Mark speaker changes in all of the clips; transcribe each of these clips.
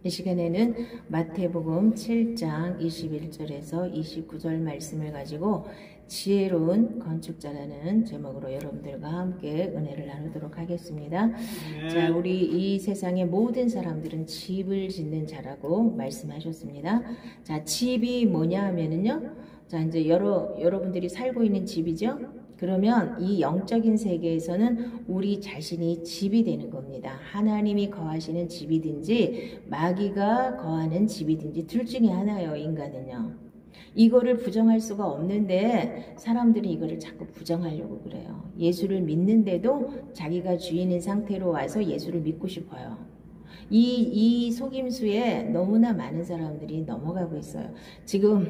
Speaker 1: 이 시간에는 마태복음 7장 21절에서 29절 말씀을 가지고 지혜로운 건축자라는 제목으로 여러분들과 함께 은혜를 나누도록 하겠습니다. 자, 우리 이 세상의 모든 사람들은 집을 짓는 자라고 말씀하셨습니다. 자, 집이 뭐냐 하면은요. 자, 이제 여러분들이 살고 있는 집이죠. 그러면 이 영적인 세계에서는 우리 자신이 집이 되는 겁니다. 하나님이 거하시는 집이든지 마귀가 거하는 집이든지 둘 중에 하나예요, 인간은요. 이거를 부정할 수가 없는데 사람들이 이거를 자꾸 부정하려고 그래요. 예수를 믿는데도 자기가 주인인 상태로 와서 예수를 믿고 싶어요. 이 속임수에 너무나 많은 사람들이 넘어가고 있어요. 지금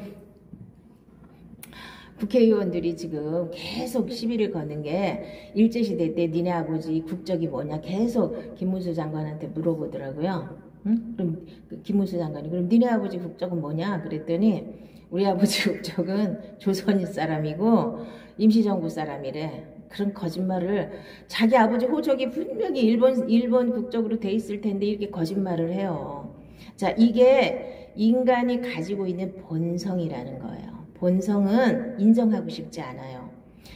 Speaker 1: 국회의원들이 지금 계속 시비를 거는 게 일제시대 때 니네 아버지 국적이 뭐냐 계속 김문수 장관한테 물어보더라고요. 응? 그럼 김문수 장관이 그럼 니네 아버지 국적은 뭐냐 그랬더니 우리 아버지 국적은 조선인 사람이고 임시정부 사람이래. 그런 거짓말을 자기 아버지 호적이 분명히 일본 국적으로 돼 있을 텐데 이렇게 거짓말을 해요. 자, 이게 인간이 가지고 있는 본성이라는 거예요. 본성은 인정하고 싶지 않아요.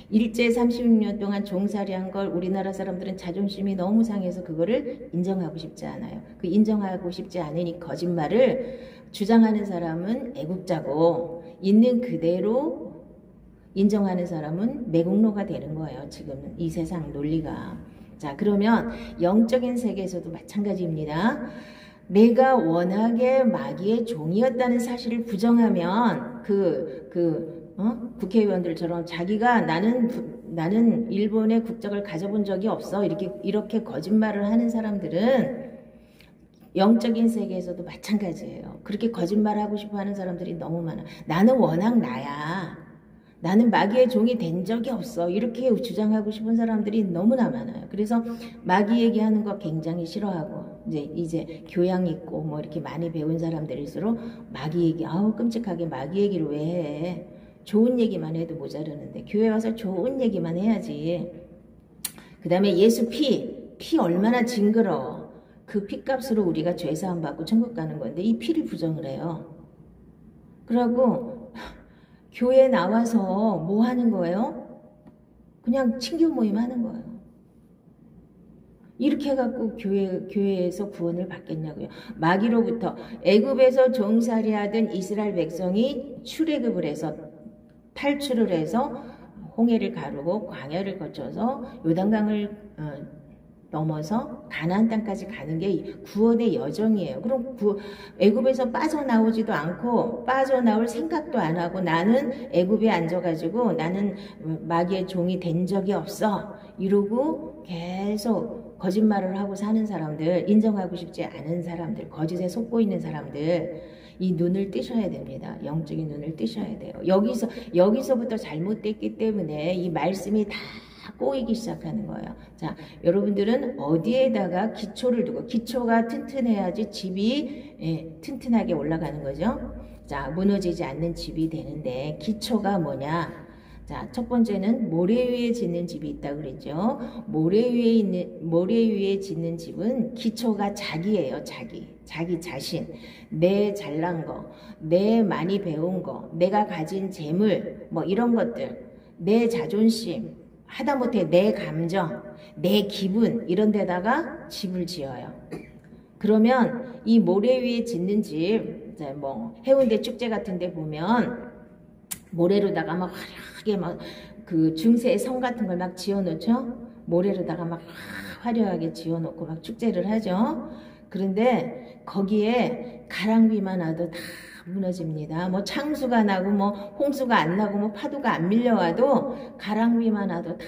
Speaker 1: 일제 36년 동안 종살이 한 걸 우리나라 사람들은 자존심이 너무 상해서 그거를 인정하고 싶지 않아요. 그 인정하고 싶지 않은 이 거짓말을 주장하는 사람은 애국자고 있는 그대로 인정하는 사람은 매국노가 되는 거예요. 지금 이 세상 논리가. 자, 그러면 영적인 세계에서도 마찬가지입니다. 내가 워낙에 마귀의 종이었다는 사실을 부정하면 국회의원들처럼 자기가 나는 일본의 국적을 가져본 적이 없어 이렇게 거짓말을 하는 사람들은 영적인 세계에서도 마찬가지예요. 그렇게 거짓말하고 싶어하는 사람들이 너무 많아. 나는 워낙 나야. 나는 마귀의 종이 된 적이 없어. 이렇게 주장하고 싶은 사람들이 너무나 많아요. 그래서 마귀 얘기하는 거 굉장히 싫어하고 이제 교양 있고 뭐 이렇게 많이 배운 사람들일수록 마귀 얘기 아우 끔찍하게 마귀 얘기를 왜 해. 좋은 얘기만 해도 모자르는데 교회 와서 좋은 얘기만 해야지. 그 다음에 예수 피 얼마나 징그러워. 그 피값으로 우리가 죄사함 받고 천국 가는 건데 이 피를 부정을 해요. 그러고 교회 나와서 뭐 하는 거예요? 그냥 친교 모임 하는 거예요. 이렇게 해갖고 교회에서 구원을 받겠냐고요. 마귀로부터 애굽에서 종살이하던 이스라엘 백성이 출애굽을 해서 탈출을 해서 홍해를 가르고 광야를 거쳐서 요단강을 넘어서 가나안 땅까지 가는 게 구원의 여정이에요. 그럼 애굽에서 빠져나오지도 않고 빠져나올 생각도 안 하고 나는 애굽에 앉아가지고 나는 마귀의 종이 된 적이 없어 이러고 계속 거짓말을 하고 사는 사람들, 인정하고 싶지 않은 사람들, 거짓에 속고 있는 사람들 이 눈을 뜨셔야 됩니다. 영적인 눈을 뜨셔야 돼요. 여기서부터 잘못됐기 때문에 이 말씀이 다 꼬이기 시작하는 거예요. 자, 여러분들은 어디에다가 기초를 두고 기초가 튼튼해야지 집이 튼튼하게 올라가는 거죠. 자, 무너지지 않는 집이 되는데 기초가 뭐냐? 자, 첫 번째는 모래 위에 짓는 집이 있다고 그랬죠. 모래 위에 짓는 집은 기초가 자기예요. 자기 자신, 내 잘난 거, 내 많이 배운 거, 내가 가진 재물, 뭐 이런 것들, 내 자존심, 하다못해 내 감정, 내 기분 이런 데다가 집을 지어요. 그러면 이 모래 위에 짓는 집, 뭐 해운대 축제 같은 데 보면 모래로다가 막 화려하게 막 그 중세의 성 같은 걸 막 지어놓죠. 모래로다가 막 화려하게 지어놓고 막 축제를 하죠. 그런데 거기에 가랑비만 와도 다 무너집니다. 뭐 창수가 나고 뭐 홍수가 안 나고 뭐 파도가 안 밀려와도 가랑비만 와도 다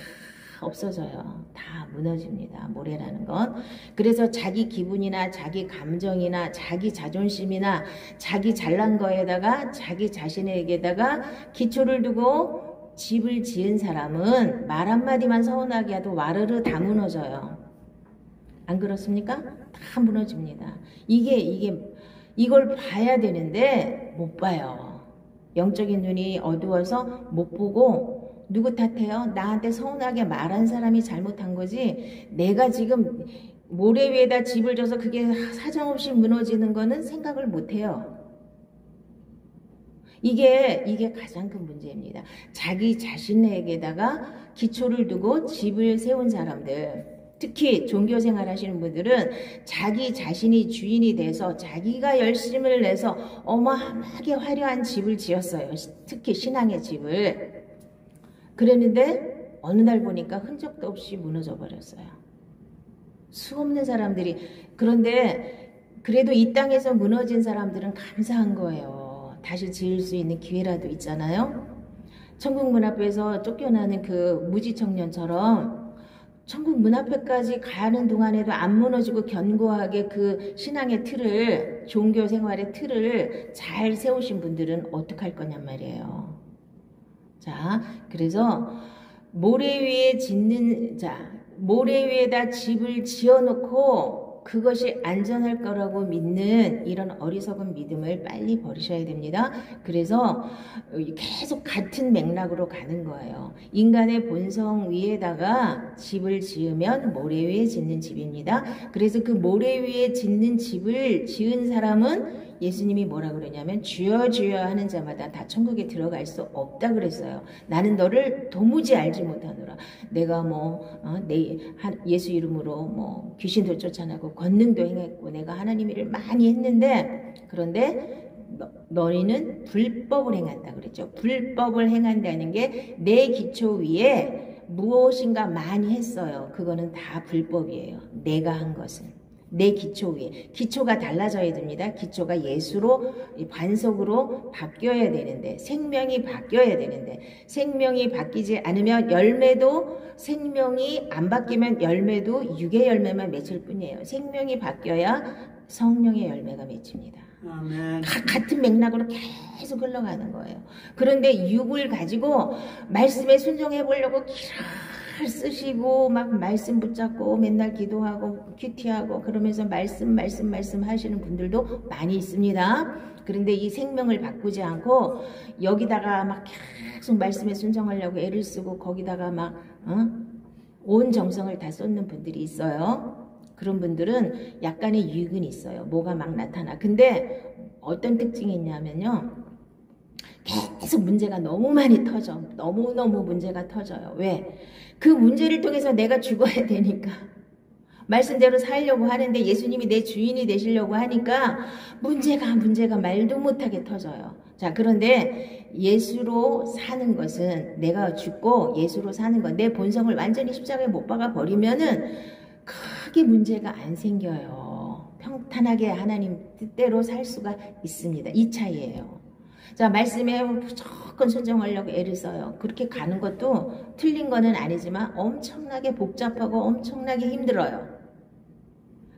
Speaker 1: 없어져요. 다 무너집니다. 모래라는 건. 그래서 자기 기분이나 자기 감정이나 자기 자존심이나 자기 잘난 거에다가 자기 자신에게다가 기초를 두고 집을 지은 사람은 말 한마디만 서운하게 해도 와르르 다 무너져요. 안 그렇습니까? 다 무너집니다. 이걸 봐야 되는데 못 봐요. 영적인 눈이 어두워서 못 보고 누구 탓해요? 나한테 서운하게 말한 사람이 잘못한 거지 내가 지금 모래 위에다 집을 져서 그게 사정없이 무너지는 거는 생각을 못해요. 이게 가장 큰 문제입니다. 자기 자신에게다가 기초를 두고 집을 세운 사람들, 특히 종교생활 하시는 분들은 자기 자신이 주인이 돼서 자기가 열심을 내서 어마어마하게 화려한 집을 지었어요. 특히 신앙의 집을. 그랬는데 어느 날 보니까 흔적도 없이 무너져 버렸어요. 수없는 사람들이. 그런데 그래도 이 땅에서 무너진 사람들은 감사한 거예요. 다시 지을 수 있는 기회라도 있잖아요. 천국 문 앞에서 쫓겨나는 그 무지 청년처럼 천국 문 앞에까지 가는 동안에도 안 무너지고 견고하게 그 신앙의 틀을, 종교 생활의 틀을 잘 세우신 분들은 어떡할 거냔 말이에요. 자, 그래서 모래 위에다 집을 지어놓고 그것이 안전할 거라고 믿는 이런 어리석은 믿음을 빨리 버리셔야 됩니다. 그래서 계속 같은 맥락으로 가는 거예요. 인간의 본성 위에다가 집을 지으면 모래 위에 짓는 집입니다. 그래서 그 모래 위에 짓는 집을 지은 사람은 예수님이 뭐라 그러냐면 주여 주여 하는 자마다 다 천국에 들어갈 수 없다 그랬어요. 나는 너를 도무지 알지 못하노라. 내가 예수 이름으로 귀신도 쫓아내고 권능도 행했고 내가 하나님 일을 많이 했는데 그런데 너희는 불법을 행한다 그랬죠. 불법을 행한다는 게 내 기초 위에 무엇인가 많이 했어요. 그거는 다 불법이에요. 내가 한 것은. 내 기초 위에. 기초가 달라져야 됩니다. 기초가 예수로 반석으로 바뀌어야 되는데 생명이 바뀌어야 되는데 생명이 바뀌지 않으면 열매도 생명이 안 바뀌면 열매도 육의 열매만 맺힐 뿐이에요. 생명이 바뀌어야 성령의 열매가 맺힙니다.
Speaker 2: 아멘.
Speaker 1: 같은 맥락으로 계속 흘러가는 거예요. 그런데 육을 가지고 말씀에 순종해 보려고 길을 쓰시고 막 말씀 붙잡고 맨날 기도하고 큐티하고 그러면서 말씀 하시는 분들도 많이 있습니다. 그런데 이 생명을 바꾸지 않고 여기다가 막 계속 말씀에 순종하려고 애를 쓰고 거기다가 막 온 정성을 다 쏟는 분들이 있어요. 그런 분들은 약간의 유익은 있어요. 뭐가 막 나타나. 근데 어떤 특징이 있냐면요. 계속 문제가 너무 많이 터져. 너무너무 문제가 터져요. 왜? 그 문제를 통해서 내가 죽어야 되니까. 말씀대로 살려고 하는데 예수님이 내 주인이 되시려고 하니까 문제가 말도 못하게 터져요. 자, 그런데 예수로 사는 것은 내가 죽고 예수로 사는 것, 내 본성을 완전히 십자가에 못 박아 버리면은 크게 문제가 안 생겨요. 평탄하게 하나님 뜻대로 살 수가 있습니다. 이 차이예요. 자, 말씀에 무조건 순종하려고 애를 써요. 그렇게 가는 것도 틀린 거는 아니지만 엄청나게 복잡하고 엄청나게 힘들어요.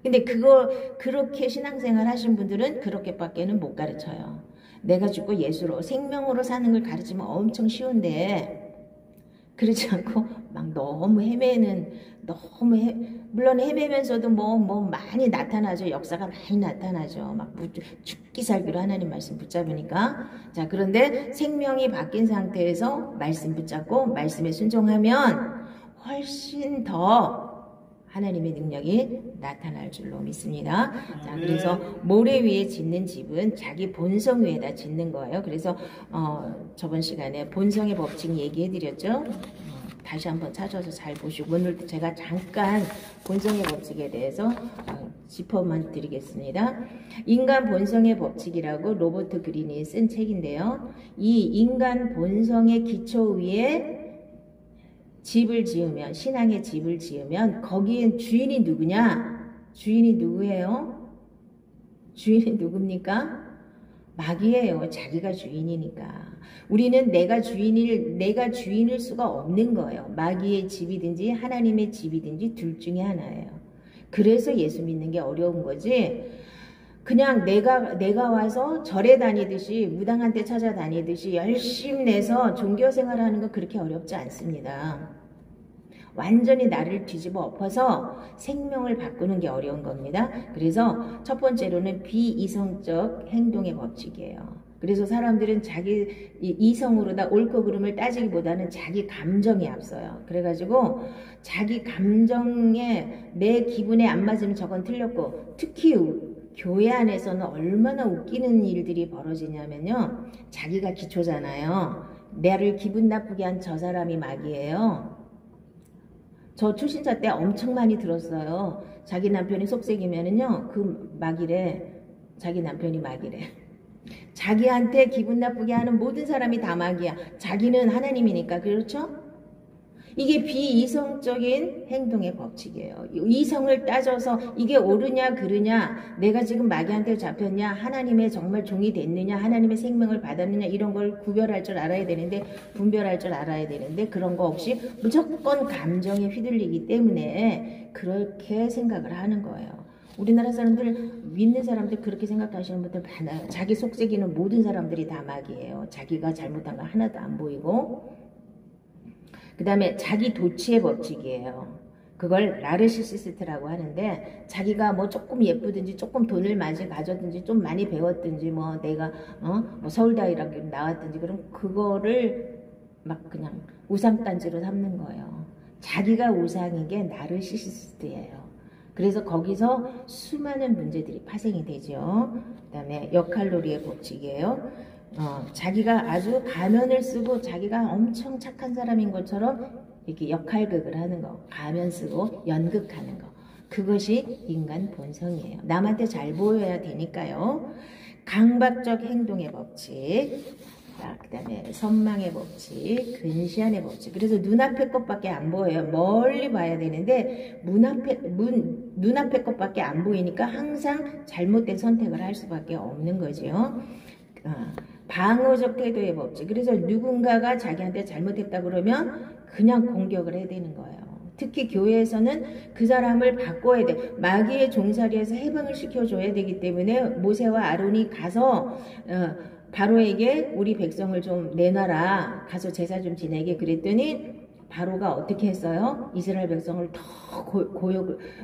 Speaker 1: 근데 그렇게 신앙생활 하신 분들은 그렇게밖에는 못 가르쳐요. 내가 죽고 예수로 생명으로 사는 걸 가르치면 엄청 쉬운데 그렇지 않고 막 너무 물론 헤매면서도 많이 나타나죠. 역사가 많이 나타나죠. 막 죽기 살기로 하나님 말씀 붙잡으니까. 자, 그런데 생명이 바뀐 상태에서 말씀 붙잡고 말씀에 순종하면 훨씬 더 하나님의 능력이 나타날 줄로 믿습니다. 자, 그래서 모래 위에 짓는 집은 자기 본성 위에다 짓는 거예요. 그래서 저번 시간에 본성의 법칙 얘기해드렸죠. 다시 한번 찾아서 잘 보시고 오늘 제가 잠깐 본성의 법칙에 대해서 짚어만 드리겠습니다. 인간 본성의 법칙이라고 로버트 그린이 쓴 책인데요. 이 인간 본성의 기초 위에 집을 지으면, 신앙의 집을 지으면 거기엔 주인이 누구냐? 주인이 누구예요? 주인이 누굽니까? 마귀예요. 자기가 주인이니까. 우리는 내가 주인일 수가 없는 거예요. 마귀의 집이든지 하나님의 집이든지 둘 중에 하나예요. 그래서 예수 믿는 게 어려운 거지. 그냥 내가 와서 절에 다니듯이 무당한테 찾아다니듯이 열심히 내서 종교생활하는 거 그렇게 어렵지 않습니다. 완전히 나를 뒤집어 엎어서 생명을 바꾸는 게 어려운 겁니다. 그래서 첫 번째로는 비이성적 행동의 법칙이에요. 그래서 사람들은 자기 이성으로 다 옳고 그름을 따지기보다는 자기 감정이 앞서요. 그래가지고 자기 감정에 내 기분에 안 맞으면 저건 틀렸고, 특히 교회 안에서는 얼마나 웃기는 일들이 벌어지냐면요. 자기가 기초잖아요. 나를 기분 나쁘게 한 저 사람이 마귀예요. 저 초신자 때 엄청 많이 들었어요. 자기 남편이 속색이면은요, 그 마귀래. 자기 남편이 마귀래. 자기한테 기분 나쁘게 하는 모든 사람이 다 마귀야. 자기는 하나님이니까. 그렇죠? 이게 비이성적인 행동의 법칙이에요. 이성을 따져서 이게 옳으냐 그르냐, 내가 지금 마귀한테 잡혔냐, 하나님의 정말 종이 됐느냐, 하나님의 생명을 받았느냐, 이런 걸 구별할 줄 알아야 되는데, 분별할 줄 알아야 되는데, 그런 거 없이 무조건 감정에 휘둘리기 때문에 그렇게 생각을 하는 거예요. 우리나라 사람들, 믿는 사람들 그렇게 생각하시는 분들 많아요. 자기 속색이는 모든 사람들이 다 마귀예요. 자기가 잘못한 거 하나도 안 보이고. 그 다음에 자기 도취의 법칙이에요. 그걸 나르시시스트라고 하는데, 자기가 뭐 조금 예쁘든지 조금 돈을 많이 가졌든지 좀 많이 배웠든지 뭐 내가 뭐 서울다이라고 나왔든지, 그럼 그거를 막 그냥 우상단지로 삼는 거예요. 자기가 우상인 게 나르시시스트예요. 그래서 거기서 수많은 문제들이 파생이 되죠. 그 다음에 역할놀이의 법칙이에요. 자기가 아주 가면을 쓰고 자기가 엄청 착한 사람인 것처럼 이렇게 역할극을 하는 거, 가면 쓰고 연극하는 거, 그것이 인간 본성이에요. 남한테 잘 보여야 되니까요. 강박적 행동의 법칙, 그 다음에 선망의 법칙, 근시안의 법칙. 그래서 눈앞에 것밖에 안 보여요. 멀리 봐야 되는데 눈앞에 것밖에 안 보이니까 항상 잘못된 선택을 할 수밖에 없는 거죠. 방어적 태도의 법칙. 그래서 누군가가 자기한테 잘못했다 그러면 그냥 공격을 해야 되는 거예요. 특히 교회에서는 그 사람을 바꿔야 돼. 마귀의 종살이에서 해방을 시켜줘야 되기 때문에 모세와 아론이 가서 바로에게 우리 백성을 좀 내놔라. 가서 제사 좀 지내게 그랬더니 바로가 어떻게 했어요? 이스라엘 백성을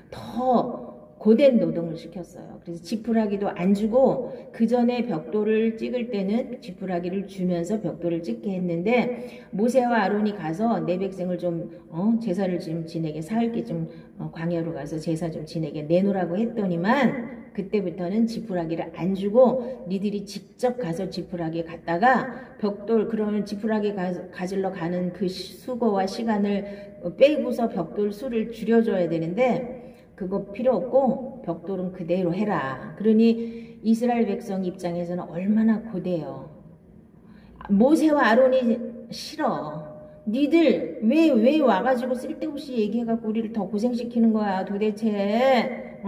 Speaker 1: 더 고된 노동을 시켰어요. 그래서 지푸라기도 안 주고 그 전에 벽돌을 찍을 때는 지푸라기를 주면서 벽돌을 찍게 했는데, 모세와 아론이 가서 내 백성을 좀 제사를 좀 지내게, 사흘께 좀 광야로 가서 제사 좀 지내게 내놓으라고 했더니만 그때부터는 지푸라기를 안 주고 니들이 직접 가서 지푸라기 갖다가 벽돌, 그러면 지푸라기 가지러 가는 그 수고와 시간을 빼고서 벽돌 수를 줄여줘야 되는데 그거 필요 없고 벽돌은 그대로 해라. 그러니 이스라엘 백성 입장에서는 얼마나 고대요. 모세와 아론이 싫어. 니들 왜 와가지고 쓸데없이 얘기해갖고 우리를 더 고생시키는 거야 도대체.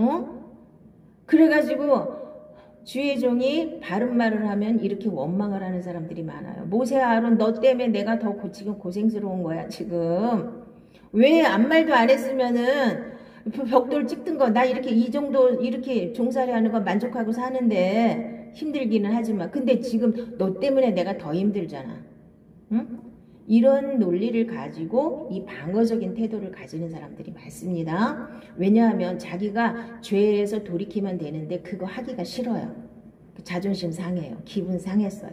Speaker 1: 그래가지고 주의 종이 바른 말을 하면 이렇게 원망을 하는 사람들이 많아요. 모세와 아론, 너 때문에 내가 더 지금 고생스러운 거야 지금. 왜 아무 말도 안 했으면은 벽돌 찍든 거, 나 이렇게 이 정도 이렇게 종살이 하는 거 만족하고 사는데 힘들기는 하지만, 근데 지금 너 때문에 내가 더 힘들잖아. 응? 이런 논리를 가지고 이 방어적인 태도를 가지는 사람들이 많습니다. 왜냐하면 자기가 죄에서 돌이키면 되는데 그거 하기가 싫어요. 자존심 상해요. 기분 상했어요.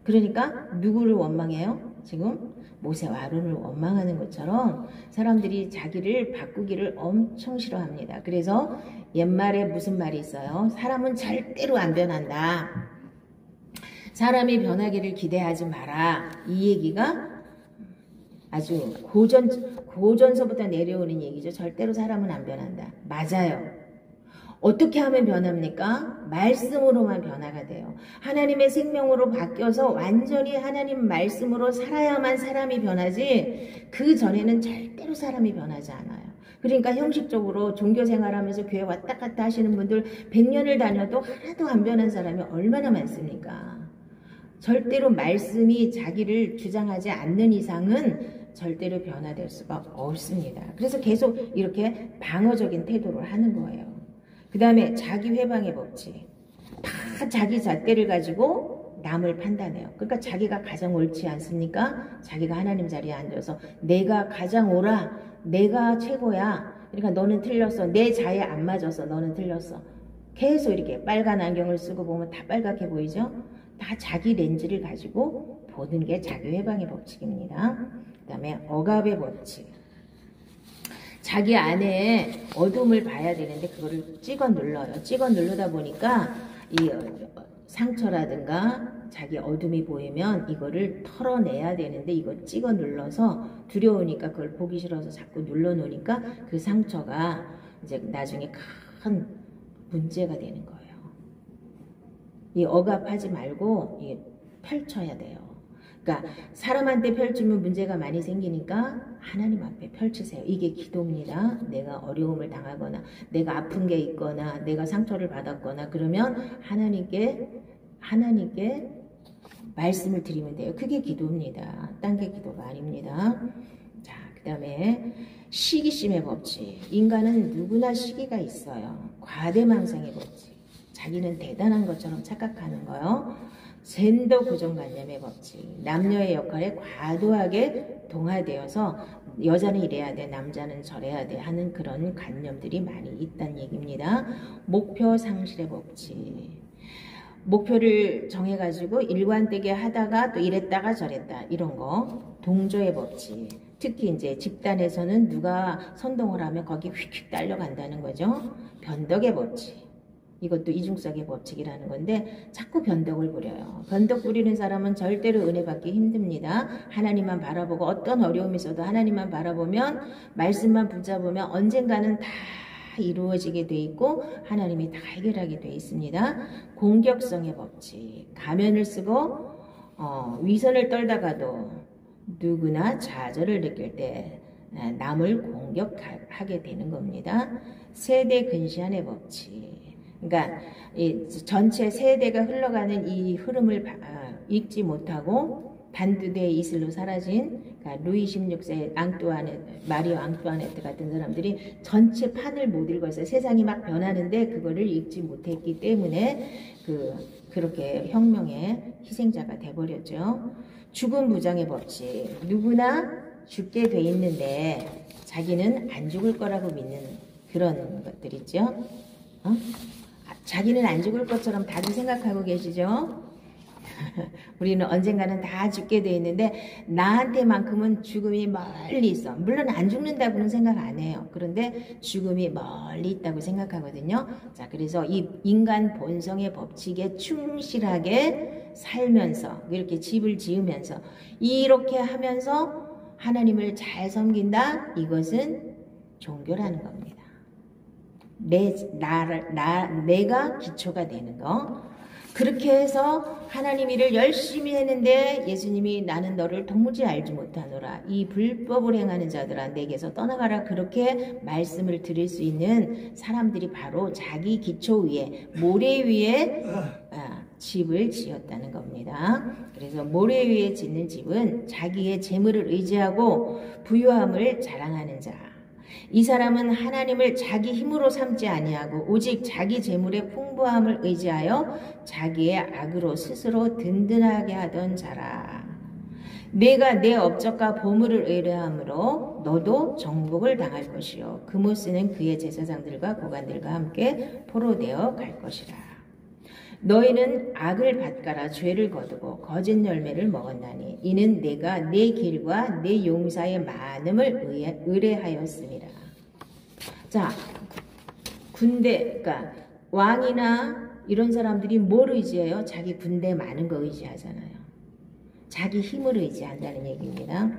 Speaker 1: 그러니까 누구를 원망해요? 지금 모세와 아론을 원망하는 것처럼 사람들이 자기를 바꾸기를 엄청 싫어합니다. 그래서 옛말에 무슨 말이 있어요? 사람은 절대로 안 변한다. 사람이 변하기를 기대하지 마라. 이 얘기가 아주 고전서부터 내려오는 얘기죠. 절대로 사람은 안 변한다. 맞아요. 어떻게 하면 변합니까? 말씀으로만 변화가 돼요. 하나님의 생명으로 바뀌어서 완전히 하나님 말씀으로 살아야만 사람이 변하지, 그 전에는 절대로 사람이 변하지 않아요. 그러니까 형식적으로 종교생활하면서 교회 왔다 갔다 하시는 분들 100년을 다녀도 하나도 안 변한 사람이 얼마나 많습니까? 절대로 말씀이 자기를 주장하지 않는 이상은 절대로 변화될 수가 없습니다. 그래서 계속 이렇게 방어적인 태도를 하는 거예요. 그 다음에 자기 회방의 법칙. 다 자기 잣대를 가지고 남을 판단해요. 그러니까 자기가 가장 옳지 않습니까? 자기가 하나님 자리에 앉아서 내가 가장 옳아, 내가 최고야, 그러니까 너는 틀렸어, 내 자에 안 맞아서 너는 틀렸어. 계속 이렇게 빨간 안경을 쓰고 보면 다 빨갛게 보이죠? 다 자기 렌즈를 가지고 보는 게 자기회방의 법칙입니다. 그 다음에 억압의 법칙. 자기 안에 어둠을 봐야 되는데 그거를 찍어 눌러요. 찍어 누르다 보니까 이 상처라든가 자기 어둠이 보이면 이거를 털어내야 되는데 이걸 찍어 눌러서 두려우니까 그걸 보기 싫어서 자꾸 눌러 놓으니까 그 상처가 이제 나중에 큰 문제가 되는 거예요. 이 억압하지 말고 펼쳐야 돼요. 그러니까 사람한테 펼치면 문제가 많이 생기니까 하나님 앞에 펼치세요. 이게 기도입니다. 내가 어려움을 당하거나 내가 아픈 게 있거나 내가 상처를 받았거나 그러면 하나님께 말씀을 드리면 돼요. 그게 기도입니다. 딴 게 기도가 아닙니다. 자, 그 다음에 시기심의 법칙. 인간은 누구나 시기가 있어요. 과대망상의 법칙. 자기는 대단한 것처럼 착각하는 거요. 젠더 고정관념의 법칙. 남녀의 역할에 과도하게 동화되어서 여자는 이래야 돼, 남자는 저래야 돼 하는 그런 관념들이 많이 있다는 얘기입니다. 목표 상실의 법칙. 목표를 정해가지고 일관되게 하다가 또 이랬다가 저랬다 이런 거. 동조의 법칙. 특히 이제 집단에서는 누가 선동을 하면 거기 휙휙 딸려간다는 거죠. 변덕의 법칙. 이것도 이중성의 법칙이라는 건데 자꾸 변덕을 부려요. 변덕 부리는 사람은 절대로 은혜 받기 힘듭니다. 하나님만 바라보고 어떤 어려움이 있어도 하나님만 바라보면 말씀만 붙잡으면 언젠가는 다 이루어지게 돼 있고 하나님이 다 해결하게 돼 있습니다. 공격성의 법칙. 가면을 쓰고 위선을 떨다가도 누구나 좌절을 느낄 때 남을 공격하게 되는 겁니다. 세대 근시안의 법칙. 그러니까 이 전체 세대가 흘러가는 이 흐름을 읽지 못하고 단두대의 이슬로 사라진 그러니까 루이 16세 마리오 앙뚜아네트 같은 사람들이 전체 판을 못 읽었어요. 세상이 막 변하는데 그거를 읽지 못했기 때문에 그렇게 혁명의 희생자가 돼버렸죠. 죽음 부정의 법칙. 누구나 죽게 돼 있는데 자기는 안 죽을 거라고 믿는 그런 것들 있죠. 자기는 안 죽을 것처럼 다들 생각하고 계시죠? 우리는 언젠가는 다 죽게 돼 있는데 나한테만큼은 죽음이 멀리 있어. 물론 안 죽는다고는 생각 안 해요. 그런데 죽음이 멀리 있다고 생각하거든요. 자, 그래서 이 인간 본성의 법칙에 충실하게 살면서 이렇게 집을 지으면서 이렇게 하면서 하나님을 잘 섬긴다. 이것은 종교라는 겁니다. 내가 기초가 되는 거. 그렇게 해서 하나님 일을 열심히 했는데 예수님이 나는 너를 도무지 알지 못하노라. 이 불법을 행하는 자들아 내게서 떠나가라. 그렇게 말씀을 드릴 수 있는 사람들이 바로 자기 기초 위에 모래 위에 집을 지었다는 겁니다. 그래서 모래 위에 짓는 집은 자기의 재물을 의지하고 부유함을 자랑하는 자. 이 사람은 하나님을 자기 힘으로 삼지 아니하고 오직 자기 재물의 풍부함을 의지하여 자기의 악으로 스스로 든든하게 하던 자라. 내가 내 업적과 보물을 의뢰함으로 너도 정복을 당할 것이요 금오스는 그의 제사장들과 고관들과 함께 포로되어 갈 것이라. 너희는 악을 밭가라 죄를 거두고 거짓 열매를 먹었나니 이는 내가 내 길과 내 용사의 많음을 의뢰하였습니다. 자, 군대, 그러니까 왕이나 이런 사람들이 뭘 의지해요? 자기 군대 많은 거 의지하잖아요. 자기 힘을 의지한다는 얘기입니다.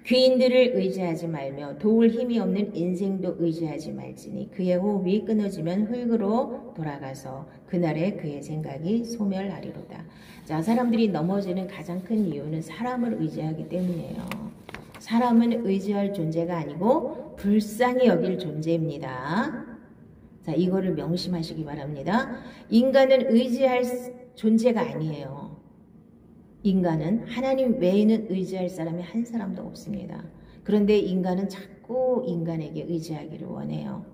Speaker 1: 귀인들을 의지하지 말며 도울 힘이 없는 인생도 의지하지 말지니 그의 호흡이 끊어지면 흙으로 돌아가서 그날에 그의 생각이 소멸하리로다. 자, 사람들이 넘어지는 가장 큰 이유는 사람을 의지하기 때문이에요. 사람은 의지할 존재가 아니고 불쌍히 여길 존재입니다. 자, 이거를 명심하시기 바랍니다. 인간은 의지할 존재가 아니에요. 인간은 하나님 외에는 의지할 사람이 한 사람도 없습니다. 그런데 인간은 자꾸 인간에게 의지하기를 원해요.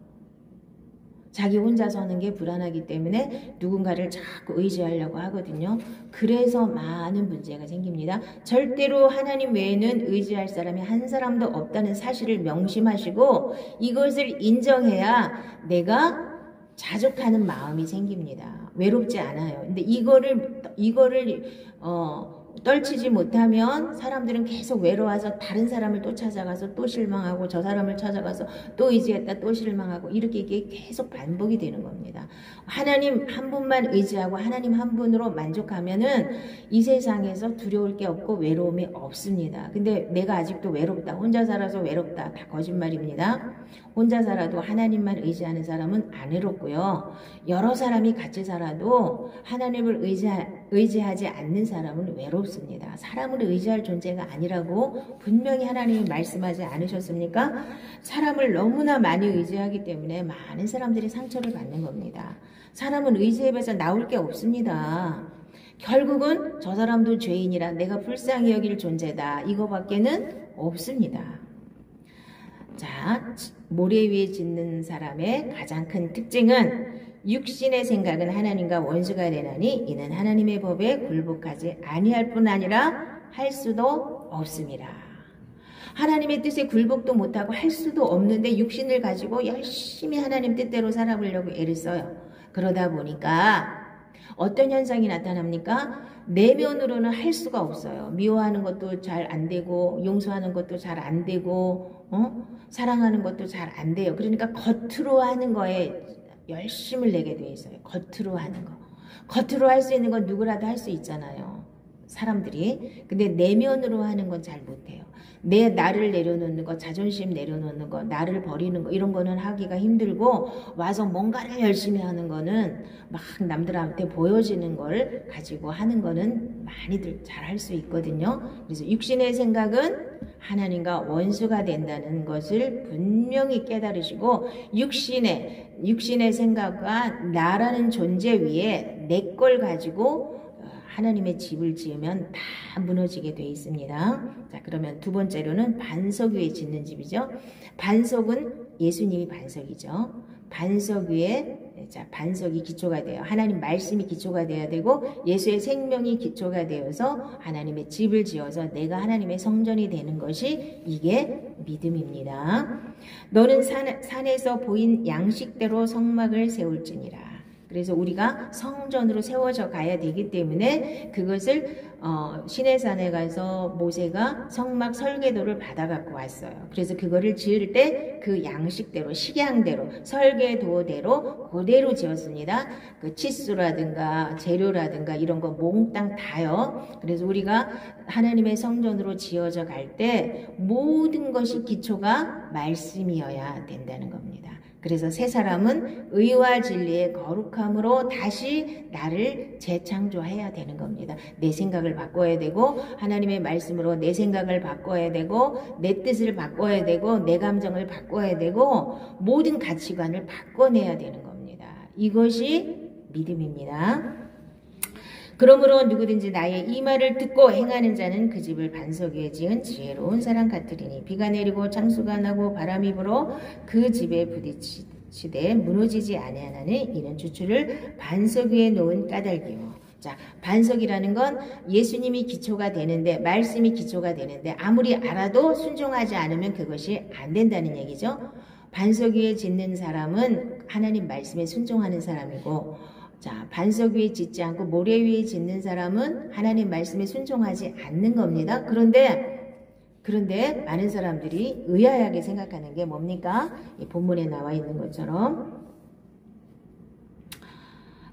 Speaker 1: 자기 혼자 서는 게 불안하기 때문에 누군가를 자꾸 의지하려고 하거든요. 그래서 많은 문제가 생깁니다. 절대로 하나님 외에는 의지할 사람이 한 사람도 없다는 사실을 명심하시고 이것을 인정해야 내가 자족하는 마음이 생깁니다. 외롭지 않아요. 근데 이거를 떨치지 못하면 사람들은 계속 외로워서 다른 사람을 또 찾아가서 또 실망하고 저 사람을 찾아가서 또 의지했다 또 실망하고 이렇게 이게 계속 반복이 되는 겁니다. 하나님 한 분만 의지하고 하나님 한 분으로 만족하면은 이 세상에서 두려울 게 없고 외로움이 없습니다. 근데 내가 아직도 외롭다, 혼자 살아서 외롭다, 다 거짓말입니다. 혼자 살아도 하나님만 의지하는 사람은 안 외롭고요. 여러 사람이 같이 살아도 하나님을 의지하지 않는 사람은 외롭습니다. 사람을 의지할 존재가 아니라고 분명히 하나님이 말씀하지 않으셨습니까? 사람을 너무나 많이 의지하기 때문에 많은 사람들이 상처를 받는 겁니다. 사람은 의지해봐서 나올 게 없습니다. 결국은 저 사람도 죄인이라 내가 불쌍히 여길 존재다. 이거밖에는 없습니다. 자, 모래 위에 짓는 사람의 가장 큰 특징은 육신의 생각은 하나님과 원수가 되나니 이는 하나님의 법에 굴복하지 아니할 뿐 아니라 할 수도 없습니다. 하나님의 뜻에 굴복도 못하고 할 수도 없는데 육신을 가지고 열심히 하나님 뜻대로 살아보려고 애를 써요. 그러다 보니까 어떤 현상이 나타납니까? 내면으로는 할 수가 없어요. 미워하는 것도 잘 안 되고 용서하는 것도 잘 안 되고 사랑하는 것도 잘 안 돼요. 그러니까 겉으로 하는 거에 열심을 내게 돼 있어요. 겉으로 하는 거. 겉으로 할 수 있는 건 누구라도 할 수 있잖아요. 사람들이. 근데 내면으로 하는 건 잘 못해요. 나를 내려놓는 거, 자존심 내려놓는 거, 나를 버리는 거 이런 거는 하기가 힘들고 와서 뭔가를 열심히 하는 거는 막 남들한테 보여지는 걸 가지고 하는 거는 많이들 잘 할 수 있거든요. 그래서 육신의 생각은 하나님과 원수가 된다는 것을 분명히 깨달으시고 육신의 생각과 나라는 존재 위에 내 걸 가지고 하나님의 집을 지으면 다 무너지게 돼 있습니다. 자, 그러면 두 번째로는 반석 위에 짓는 집이죠. 반석은 예수님이 반석이죠. 반석 위에 반석이 기초가 돼요. 하나님 말씀이 기초가 돼야 되고 예수의 생명이 기초가 되어서 하나님의 집을 지어서 내가 하나님의 성전이 되는 것이 이게 믿음입니다. 너는 산에서 보인 양식대로 성막을 세울지니라. 그래서 우리가 성전으로 세워져 가야 되기 때문에 그것을 시내산에 가서 모세가 성막 설계도를 받아갖고 왔어요. 그래서 그거를 지을 때 그 양식대로 식양대로 설계도대로 그대로 지었습니다. 그 치수라든가 재료라든가 이런 거 몽땅 다요. 그래서 우리가 하나님의 성전으로 지어져 갈 때 모든 것이 기초가 말씀이어야 된다는 겁니다. 그래서 새 사람은 의와 진리의 거룩함으로 다시 나를 재창조해야 되는 겁니다. 내 생각을 바꿔야 되고 하나님의 말씀으로 내 생각을 바꿔야 되고 내 뜻을 바꿔야 되고 내 감정을 바꿔야 되고 모든 가치관을 바꿔내야 되는 겁니다. 이것이 믿음입니다. 그러므로 누구든지 나의 이 말을 듣고 행하는 자는 그 집을 반석 위에 지은 지혜로운 사람 같으리니 비가 내리고 창수가 나고 바람이 불어 그 집에 부딪히되 무너지지 아니하나니 이는 주추를 반석 위에 놓은 까닭이요. 자, 반석이라는 건 예수님이 기초가 되는데 말씀이 기초가 되는데 아무리 알아도 순종하지 않으면 그것이 안 된다는 얘기죠. 반석 위에 짓는 사람은 하나님 말씀에 순종하는 사람이고 자, 반석 위에 짓지 않고 모래 위에 짓는 사람은 하나님 말씀에 순종하지 않는 겁니다. 그런데 많은 사람들이 의아하게 생각하는 게 뭡니까? 이 본문에 나와 있는 것처럼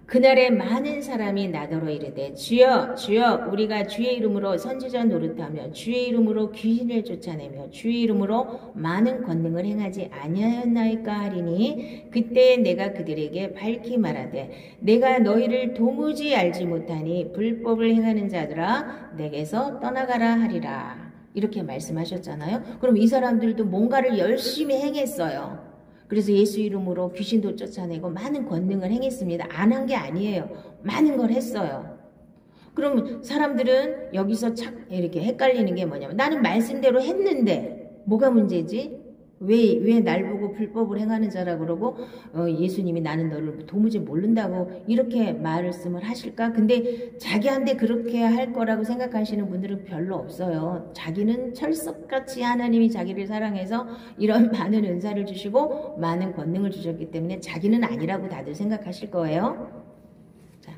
Speaker 1: 그날에 많은 사람이 나더러 이르되 주여 주여 우리가 주의 이름으로 선지자 노릇하며 주의 이름으로 귀신을 쫓아내며 주의 이름으로 많은 권능을 행하지 아니하였나이까 하리니 그때 내가 그들에게 밝히 말하되 내가 너희를 도무지 알지 못하니 불법을 행하는 자들아 내게서 떠나가라 하리라. 이렇게 말씀하셨잖아요. 그럼 이 사람들도 뭔가를 열심히 행했어요. 그래서 예수 이름으로 귀신도 쫓아내고 많은 권능을 행했습니다. 안 한 게 아니에요. 많은 걸 했어요. 그럼 사람들은 여기서 착 이렇게 헷갈리는 게 뭐냐면 나는 말씀대로 했는데 뭐가 문제지? 왜 날 보고 불법을 행하는 자라 그러고 예수님이 나는 너를 도무지 모른다고 이렇게 말씀을 하실까? 근데 자기한테 그렇게 할 거라고 생각하시는 분들은 별로 없어요. 자기는 철석같이 하나님이 자기를 사랑해서 이런 많은 은사를 주시고 많은 권능을 주셨기 때문에 자기는 아니라고 다들 생각하실 거예요. 자,